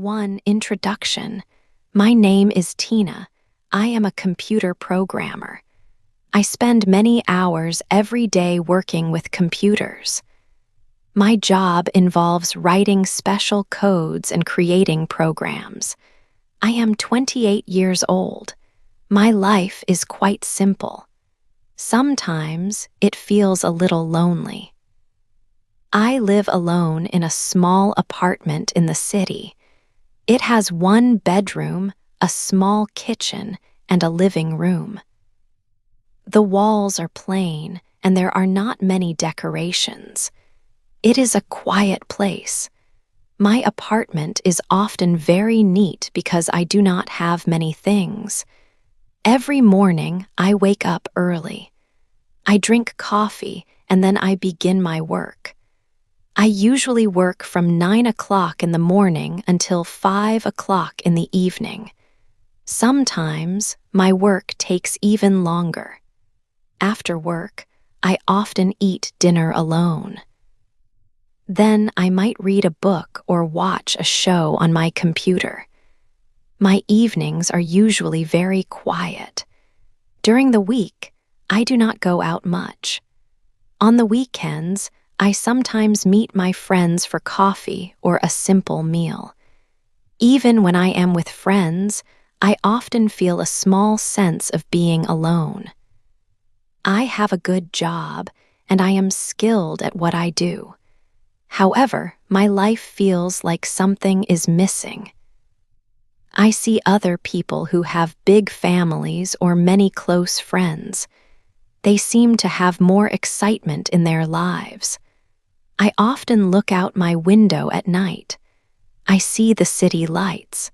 1 Introduction. My name is Tina. I am a computer programmer. I spend many hours every day working with computers. My job involves writing special codes and creating programs. I am 28 years old. My life is quite simple. Sometimes it feels a little lonely. I live alone in a small apartment in the city. It has 1 bedroom, a small kitchen, and a living room. The walls are plain, and there are not many decorations. It is a quiet place. My apartment is often very neat because I do not have many things. Every morning, I wake up early. I drink coffee, and then I begin my work. I usually work from 9 o'clock in the morning until 5 o'clock in the evening. Sometimes my work takes even longer. After work, I often eat dinner alone. Then I might read a book or watch a show on my computer. My evenings are usually very quiet. During the week, I do not go out much. On the weekends, I sometimes meet my friends for coffee or a simple meal. Even when I am with friends, I often feel a small sense of being alone. I have a good job, and I am skilled at what I do. However, my life feels like something is missing. I see other people who have big families or many close friends. They seem to have more excitement in their lives. I often look out my window at night. I see the city lights.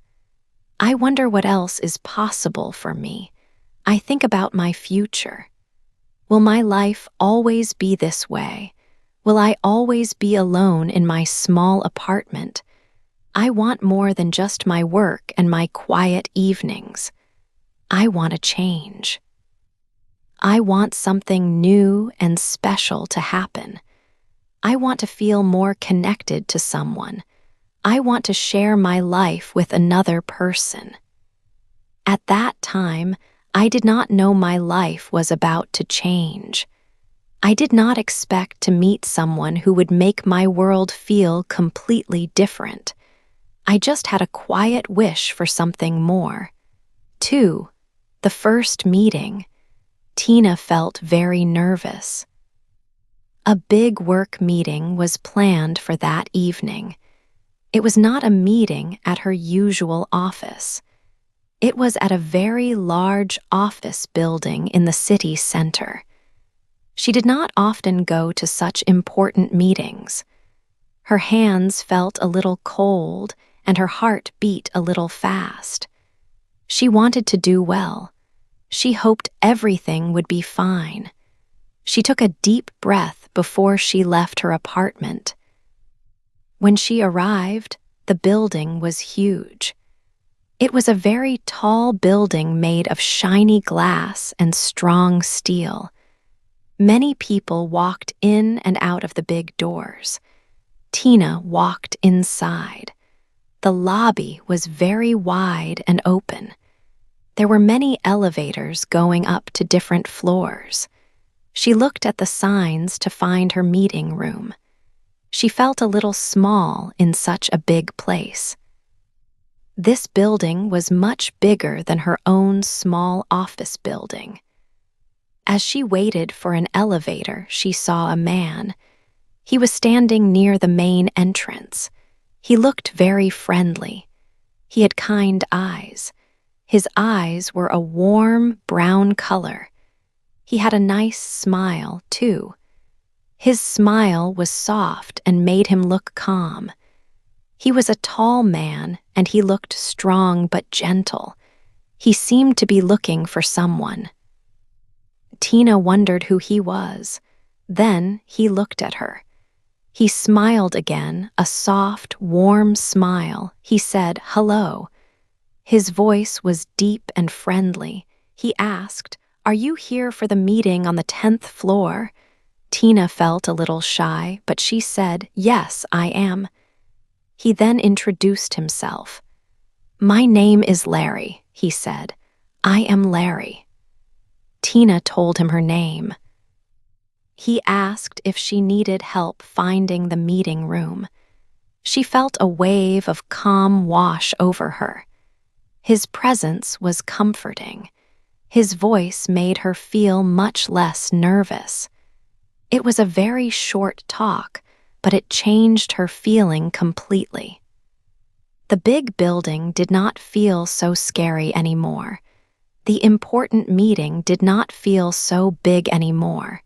I wonder what else is possible for me. I think about my future. Will my life always be this way? Will I always be alone in my small apartment? I want more than just my work and my quiet evenings. I want a change. I want something new and special to happen. I want to feel more connected to someone. I want to share my life with another person. At that time, I did not know my life was about to change. I did not expect to meet someone who would make my world feel completely different. I just had a quiet wish for something more. 2. The first meeting. Tina felt very nervous. A big work meeting was planned for that evening. It was not a meeting at her usual office. It was at a very large office building in the city center. She did not often go to such important meetings. Her hands felt a little cold and her heart beat a little fast. She wanted to do well. She hoped everything would be fine. She took a deep breath before she left her apartment. When she arrived, the building was huge. It was a very tall building made of shiny glass and strong steel. Many people walked in and out of the big doors. Tina walked inside. The lobby was very wide and open. There were many elevators going up to different floors. She looked at the signs to find her meeting room. She felt a little small in such a big place. This building was much bigger than her own small office building. As she waited for an elevator, she saw a man. He was standing near the main entrance. He looked very friendly. He had kind eyes. His eyes were a warm brown color. He had a nice smile, too. His smile was soft and made him look calm. He was a tall man, and he looked strong but gentle. He seemed to be looking for someone. Tina wondered who he was. Then he looked at her. He smiled again, a soft, warm smile. He said, "Hello." His voice was deep and friendly. He asked, "Are you here for the meeting on the 10th floor?" Tina felt a little shy, but she said, "Yes, I am." He then introduced himself. "My name is Larry," he said. "I am Larry." Tina told him her name. He asked if she needed help finding the meeting room. She felt a wave of calm wash over her. His presence was comforting. His voice made her feel much less nervous. It was a very short talk, but it changed her feeling completely. The big building did not feel so scary anymore. The important meeting did not feel so big anymore.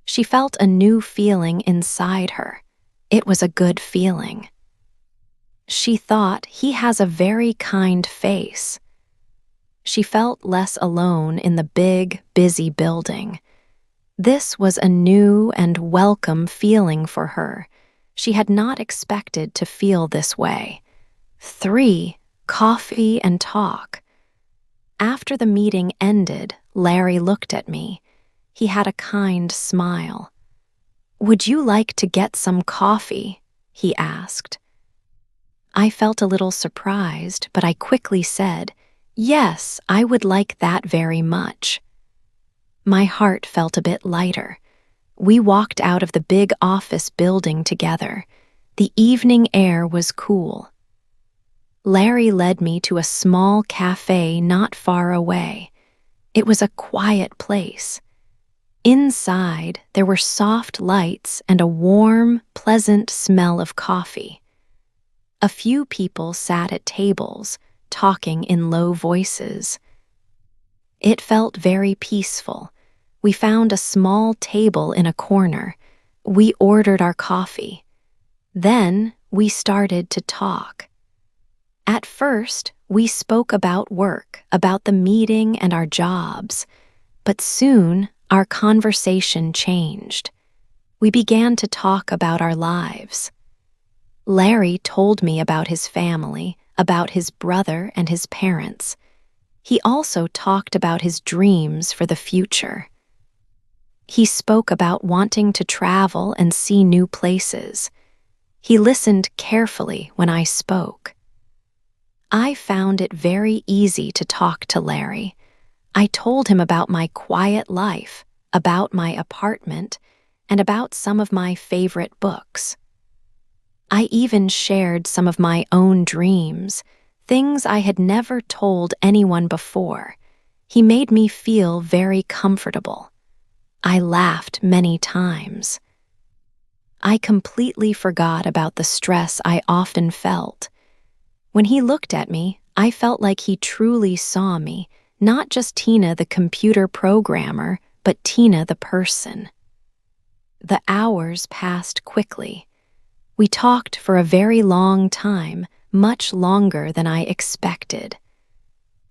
She felt a new feeling inside her. It was a good feeling. She thought, "He has a very kind face." She felt less alone in the big, busy building. This was a new and welcome feeling for her. She had not expected to feel this way. 3. Coffee and talk. After the meeting ended, Larry looked at me. He had a kind smile. "Would you like to get some coffee?" he asked. I felt a little surprised, but I quickly said, "Yes, I would like that very much." My heart felt a bit lighter. We walked out of the big office building together. The evening air was cool. Larry led me to a small cafe not far away. It was a quiet place. Inside, there were soft lights and a warm, pleasant smell of coffee. A few people sat at tables, talking in low voices. It felt very peaceful. We found a small table in a corner. We ordered our coffee. Then we started to talk. At first, we spoke about work, about the meeting and our jobs. But soon, our conversation changed. We began to talk about our lives. Larry told me about his family, about his brother and his parents. He also talked about his dreams for the future. He spoke about wanting to travel and see new places. He listened carefully when I spoke. I found it very easy to talk to Larry. I told him about my quiet life, about my apartment, and about some of my favorite books. I even shared some of my own dreams, things I had never told anyone before. He made me feel very comfortable. I laughed many times. I completely forgot about the stress I often felt. When he looked at me, I felt like he truly saw me, not just Tina the computer programmer, but Tina the person. The hours passed quickly. We talked for a very long time, much longer than I expected.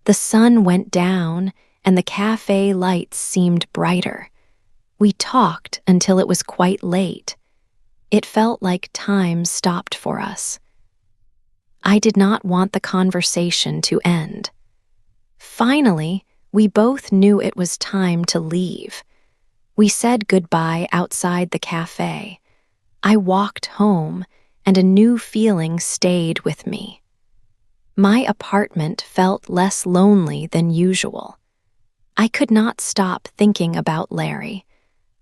The sun went down, and the cafe lights seemed brighter. We talked until it was quite late. It felt like time stopped for us. I did not want the conversation to end. Finally, we both knew it was time to leave. We said goodbye outside the cafe. I walked home, and a new feeling stayed with me. My apartment felt less lonely than usual. I could not stop thinking about Larry.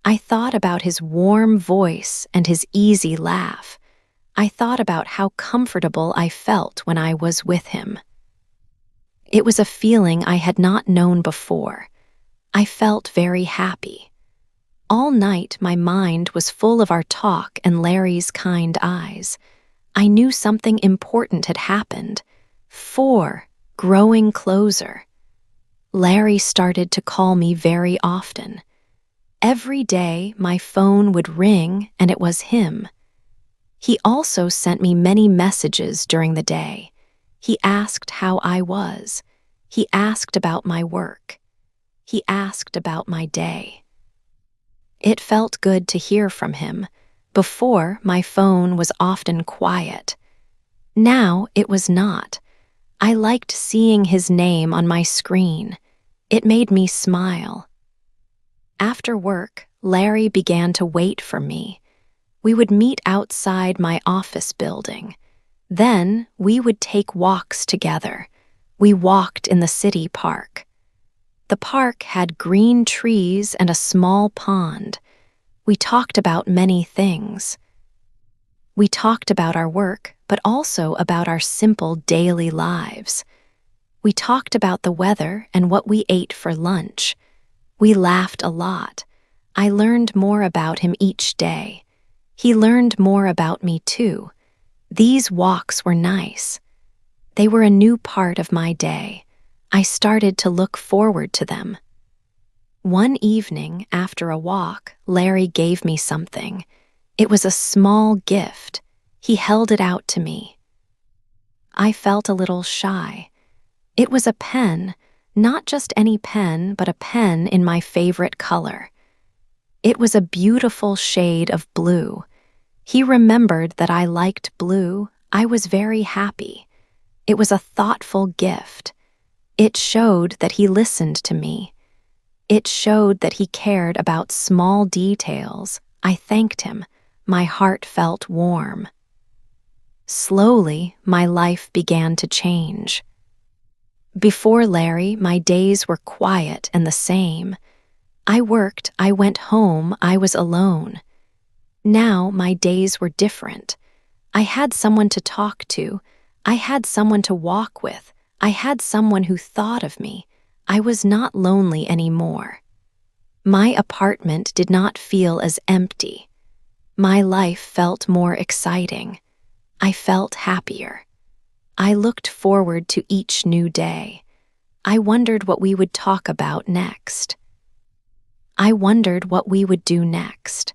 I thought about his warm voice and his easy laugh. I thought about how comfortable I felt when I was with him. It was a feeling I had not known before. I felt very happy. All night my mind was full of our talk and Larry's kind eyes. I knew something important had happened. 4. Growing closer. Larry started to call me very often. Every day my phone would ring and it was him. He also sent me many messages during the day. He asked how I was. He asked about my work. He asked about my day. It felt good to hear from him. Before, my phone was often quiet. Now it was not. I liked seeing his name on my screen. It made me smile. After work, Larry began to wait for me. We would meet outside my office building. Then we would take walks together. We walked in the city park. The park had green trees and a small pond. We talked about many things. We talked about our work, but also about our simple daily lives. We talked about the weather and what we ate for lunch. We laughed a lot. I learned more about him each day. He learned more about me too. These walks were nice. They were a new part of my day. I started to look forward to them. One evening, after a walk, Larry gave me something. It was a small gift. He held it out to me. I felt a little shy. It was a pen, not just any pen, but a pen in my favorite color. It was a beautiful shade of blue. He remembered that I liked blue. I was very happy. It was a thoughtful gift. It showed that he listened to me. It showed that he cared about small details. I thanked him. My heart felt warm. Slowly, my life began to change. Before Larry, my days were quiet and the same. I worked, I went home, I was alone. Now my days were different. I had someone to talk to. I had someone to walk with. I had someone who thought of me. I was not lonely anymore. My apartment did not feel as empty. My life felt more exciting. I felt happier. I looked forward to each new day. I wondered what we would talk about next. I wondered what we would do next.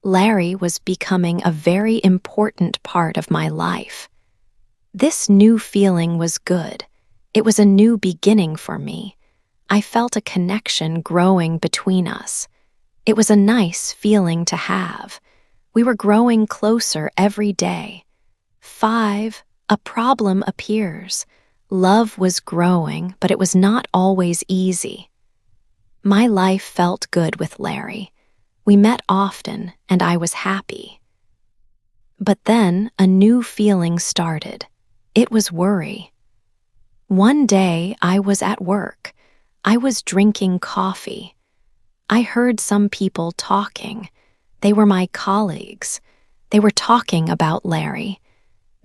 Larry was becoming a very important part of my life. This new feeling was good. It was a new beginning for me. I felt a connection growing between us. It was a nice feeling to have. We were growing closer every day. 5. A problem appears. Love was growing, but it was not always easy. My life felt good with Larry. We met often, and I was happy. But then a new feeling started. It was worry. One day I was at work. I was drinking coffee. I heard some people talking. They were my colleagues. They were talking about Larry.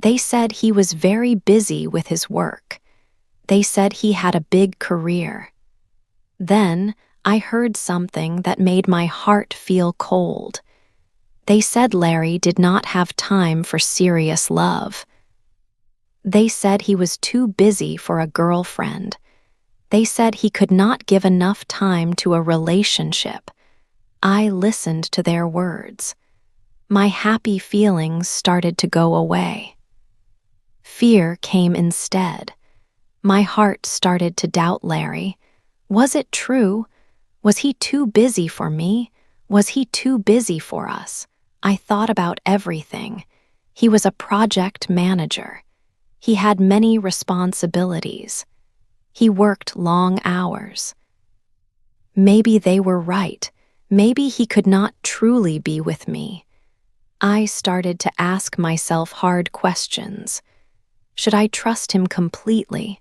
They said he was very busy with his work. They said he had a big career. Then I heard something that made my heart feel cold. They said Larry did not have time for serious love. They said he was too busy for a girlfriend. They said he could not give enough time to a relationship. I listened to their words. My happy feelings started to go away. Fear came instead. My heart started to doubt Larry. Was it true? Was he too busy for me? Was he too busy for us? I thought about everything. He was a project manager. He had many responsibilities. He worked long hours. Maybe they were right. Maybe he could not truly be with me. I started to ask myself hard questions. Should I trust him completely?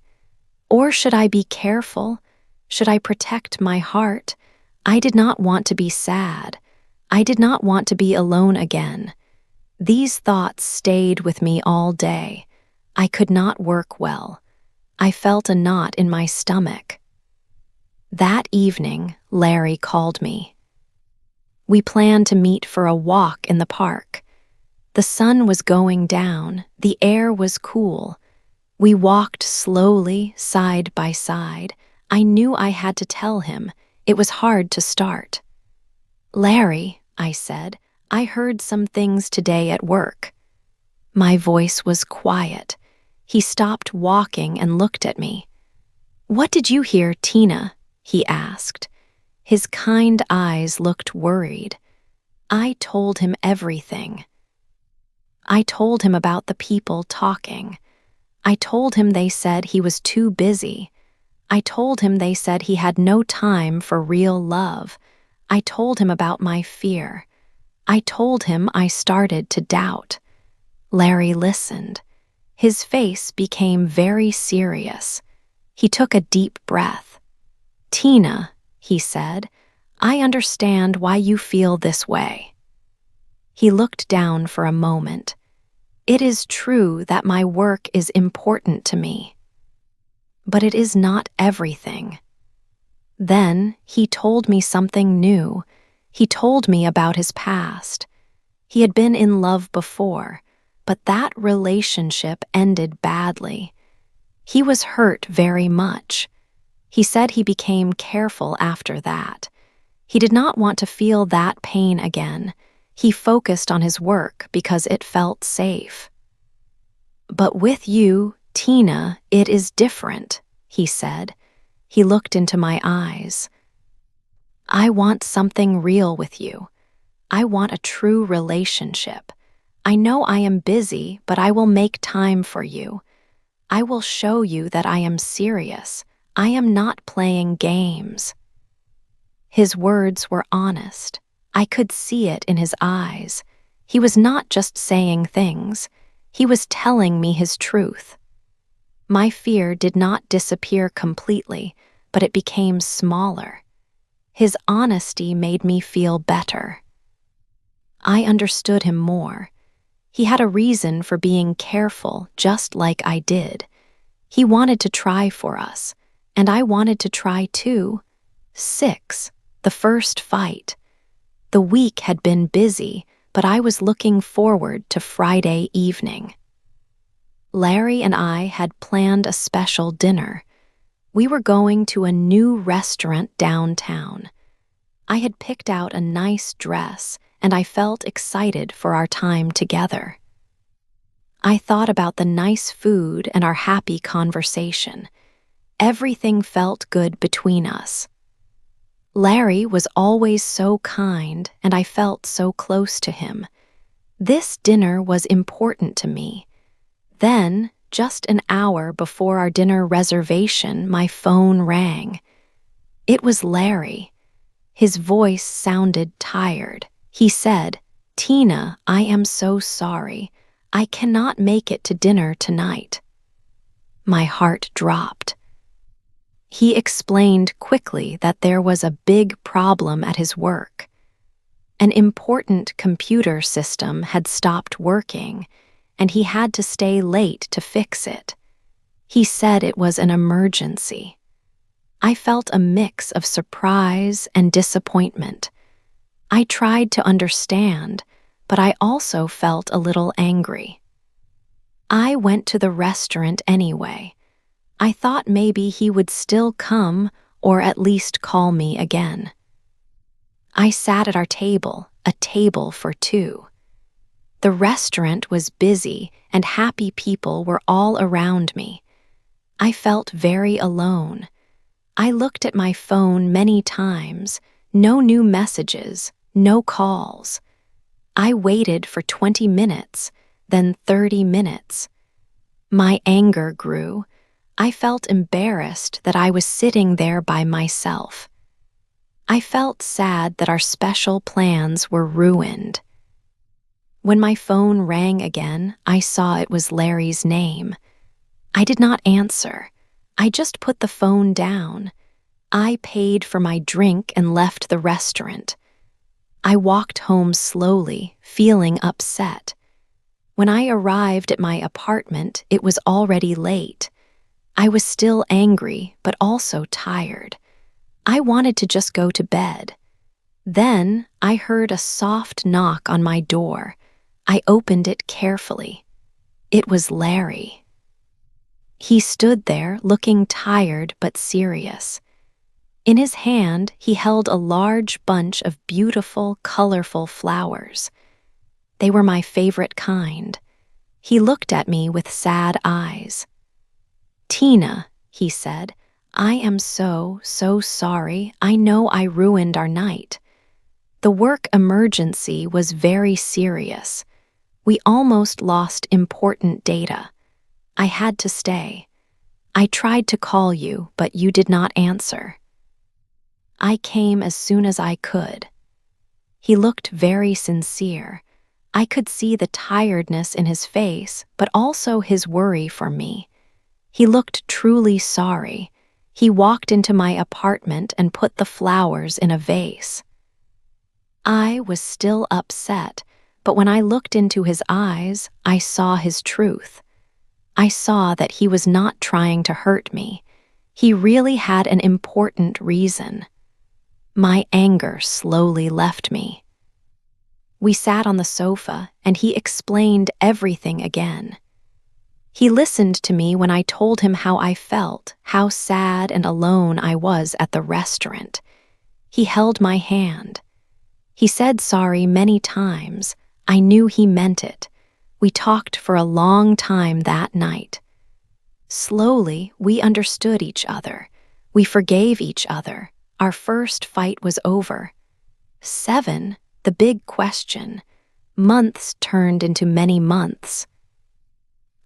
Or should I be careful? Should I protect my heart? I did not want to be sad. I did not want to be alone again. These thoughts stayed with me all day. I could not work well. I felt a knot in my stomach. That evening, Larry called me. We planned to meet for a walk in the park. The sun was going down. The air was cool. We walked slowly, side by side. I knew I had to tell him. It was hard to start. Larry, I said, I heard some things today at work. My voice was quiet. He stopped walking and looked at me. What did you hear, Tina? He asked. His kind eyes looked worried. I told him everything. I told him about the people talking. I told him they said he was too busy. I told him they said he had no time for real love. I told him about my fear. I told him I started to doubt. Larry listened. His face became very serious. He took a deep breath. "Tina," he said, "I understand why you feel this way." He looked down for a moment. "It is true that my work is important to me, but it is not everything." Then he told me something new. He told me about his past. He had been in love before, but that relationship ended badly. He was hurt very much. He said he became careful after that. He did not want to feel that pain again. He focused on his work because it felt safe. "But with you, Tina, it is different," he said. He looked into my eyes. "I want something real with you. I want a true relationship. I know I am busy, but I will make time for you. I will show you that I am serious. I am not playing games." His words were honest. I could see it in his eyes. He was not just saying things. He was telling me his truth. My fear did not disappear completely, but it became smaller. His honesty made me feel better. I understood him more. He had a reason for being careful, just like I did. He wanted to try for us, and I wanted to try too. 6. The first fight. The week had been busy, but I was looking forward to Friday evening. Larry and I had planned a special dinner. We were going to a new restaurant downtown. I had picked out a nice dress, and I felt excited for our time together. I thought about the nice food and our happy conversation. Everything felt good between us. Larry was always so kind, and I felt so close to him. This dinner was important to me. Then, just an hour before our dinner reservation, my phone rang. It was Larry. His voice sounded tired. He said, "Tina, I am so sorry. I cannot make it to dinner tonight." My heart dropped. He explained quickly that there was a big problem at his work. An important computer system had stopped working, and he had to stay late to fix it. He said it was an emergency. I felt a mix of surprise and disappointment. I tried to understand, but I also felt a little angry. I went to the restaurant anyway. I thought maybe he would still come or at least call me again. I sat at our table, a table for two. The restaurant was busy and happy people were all around me. I felt very alone. I looked at my phone many times. No new messages, no calls. I waited for 20 minutes, then 30 minutes. My anger grew. I felt embarrassed that I was sitting there by myself. I felt sad that our special plans were ruined. When my phone rang again, I saw it was Larry's name. I did not answer. I just put the phone down. I paid for my drink and left the restaurant. I walked home slowly, feeling upset. When I arrived at my apartment, it was already late. I was still angry, but also tired. I wanted to just go to bed. Then I heard a soft knock on my door. I opened it carefully. It was Larry. He stood there looking tired but serious. In his hand, he held a large bunch of beautiful, colorful flowers. They were my favorite kind. He looked at me with sad eyes. "Tina," he said, "I am so sorry. I know I ruined our night. The work emergency was very serious. We almost lost important data. I had to stay. I tried to call you, but you did not answer. I came as soon as I could." He looked very sincere. I could see the tiredness in his face, but also his worry for me. He looked truly sorry. He walked into my apartment and put the flowers in a vase. I was still upset, but when I looked into his eyes, I saw his truth. I saw that he was not trying to hurt me. He really had an important reason. My anger slowly left me. We sat on the sofa, and he explained everything again. He listened to me when I told him how I felt, how sad and alone I was at the restaurant. He held my hand. He said sorry many times. I knew he meant it. We talked for a long time that night. Slowly, we understood each other. We forgave each other. Our first fight was over. 7, the big question. Months turned into many months.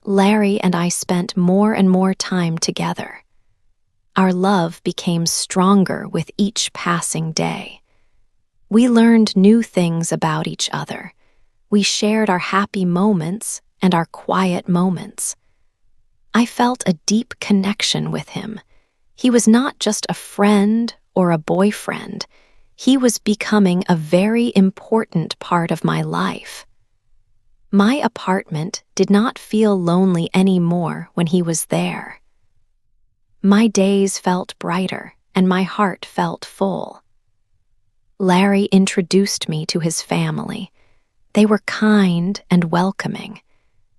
Larry and I spent more and more time together. Our love became stronger with each passing day. We learned new things about each other. We shared our happy moments and our quiet moments. I felt a deep connection with him. He was not just a friend or a boyfriend. He was becoming a very important part of my life. My apartment did not feel lonely anymore when he was there. My days felt brighter and my heart felt full. Larry introduced me to his family. They were kind and welcoming.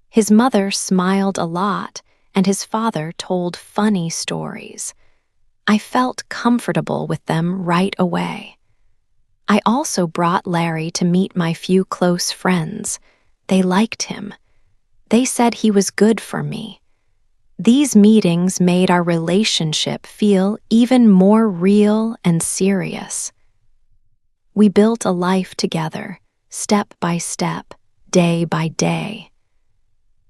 His mother smiled a lot, and his father told funny stories. I felt comfortable with them right away. I also brought Larry to meet my few close friends. They liked him. They said he was good for me. These meetings made our relationship feel even more real and serious. We built a life together, step by step, day by day.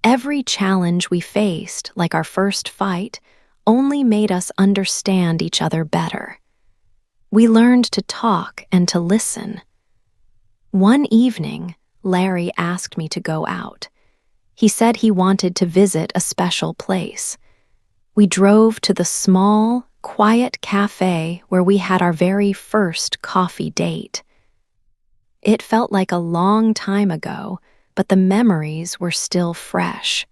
Every challenge we faced, like our first fight, only made us understand each other better. We learned to talk and to listen. One evening, Larry asked me to go out. He said he wanted to visit a special place. We drove to the small, quiet cafe where we had our very first coffee date. It felt like a long time ago, but the memories were still fresh.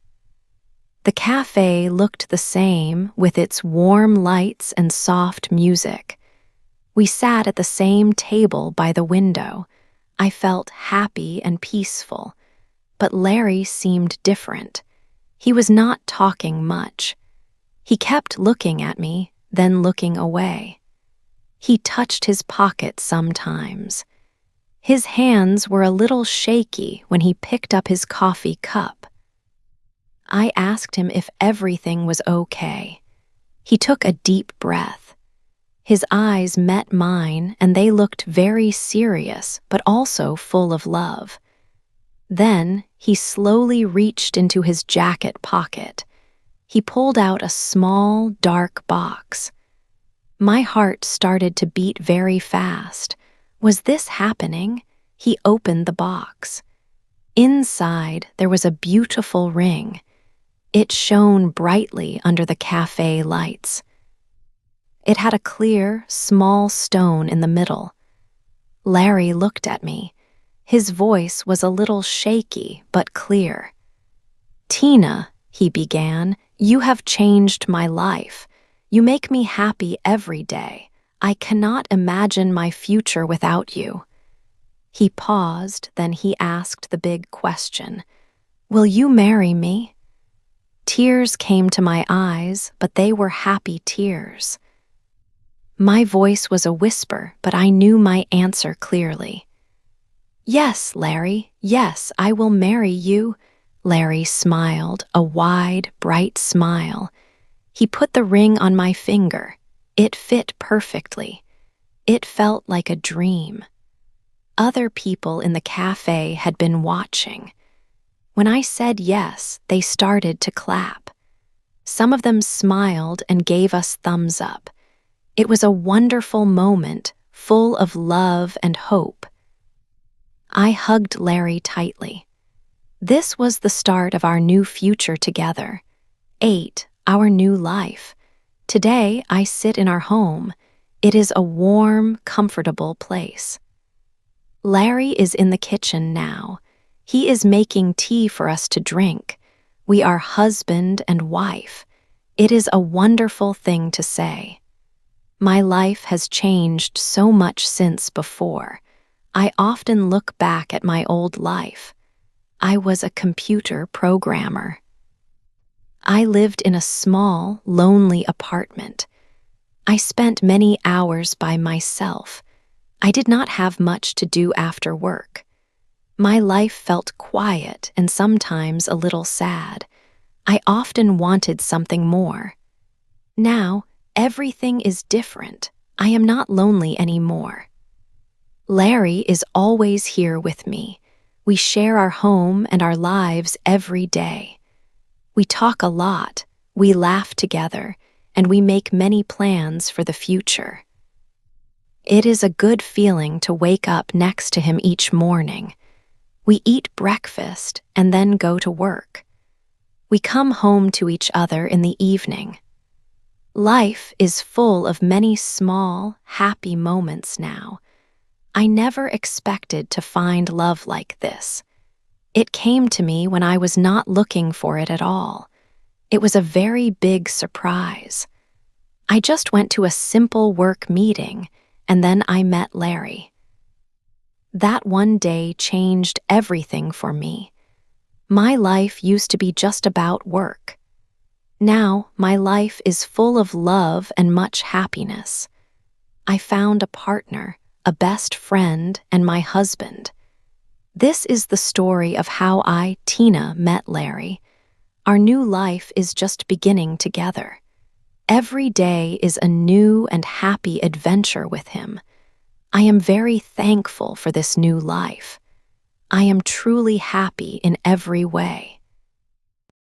The cafe looked the same with its warm lights and soft music. We sat at the same table by the window. I felt happy and peaceful, but Larry seemed different. He was not talking much. He kept looking at me, then looking away. He touched his pocket sometimes. His hands were a little shaky when he picked up his coffee cup. I asked him if everything was okay. He took a deep breath. His eyes met mine, and they looked very serious, but also full of love. Then he slowly reached into his jacket pocket. He pulled out a small, dark box. My heart started to beat very fast. Was this happening? He opened the box. Inside, there was a beautiful ring. It shone brightly under the cafe lights. It had a clear, small stone in the middle. Larry looked at me. His voice was a little shaky but clear. "Tina," he began, "you have changed my life. You make me happy every day. I cannot imagine my future without you." He paused, then he asked the big question, "Will you marry me?" Tears came to my eyes, but they were happy tears. My voice was a whisper, but I knew my answer clearly. "Yes, Larry, yes, I will marry you." Larry smiled, a wide, bright smile. He put the ring on my finger. It fit perfectly. It felt like a dream. Other people in the cafe had been watching. When I said yes, they started to clap. Some of them smiled and gave us thumbs up. It was a wonderful moment, full of love and hope. I hugged Larry tightly. This was the start of our new future together. 8. Our new life. Today, I sit in our home. It is a warm, comfortable place. Larry is in the kitchen now. He is making tea for us to drink. We are husband and wife. It is a wonderful thing to say. My life has changed so much since before. I often look back at my old life. I was a computer programmer. I lived in a small, lonely apartment. I spent many hours by myself. I did not have much to do after work. My life felt quiet and sometimes a little sad. I often wanted something more. Now, everything is different. I am not lonely anymore. Larry is always here with me. We share our home and our lives every day. We talk a lot, we laugh together, and we make many plans for the future. It is a good feeling to wake up next to him each morning. We eat breakfast and then go to work. We come home to each other in the evening. Life is full of many small, happy moments now. I never expected to find love like this. It came to me when I was not looking for it at all. It was a very big surprise. I just went to a simple work meeting, and then I met Larry. That one day changed everything for me. My life used to be just about work. Now, my life is full of love and much happiness. I found a partner, a best friend, and my husband. This is the story of how I, Tina, met Larry. Our new life is just beginning together. Every day is a new and happy adventure with him. I am very thankful for this new life. I am truly happy in every way.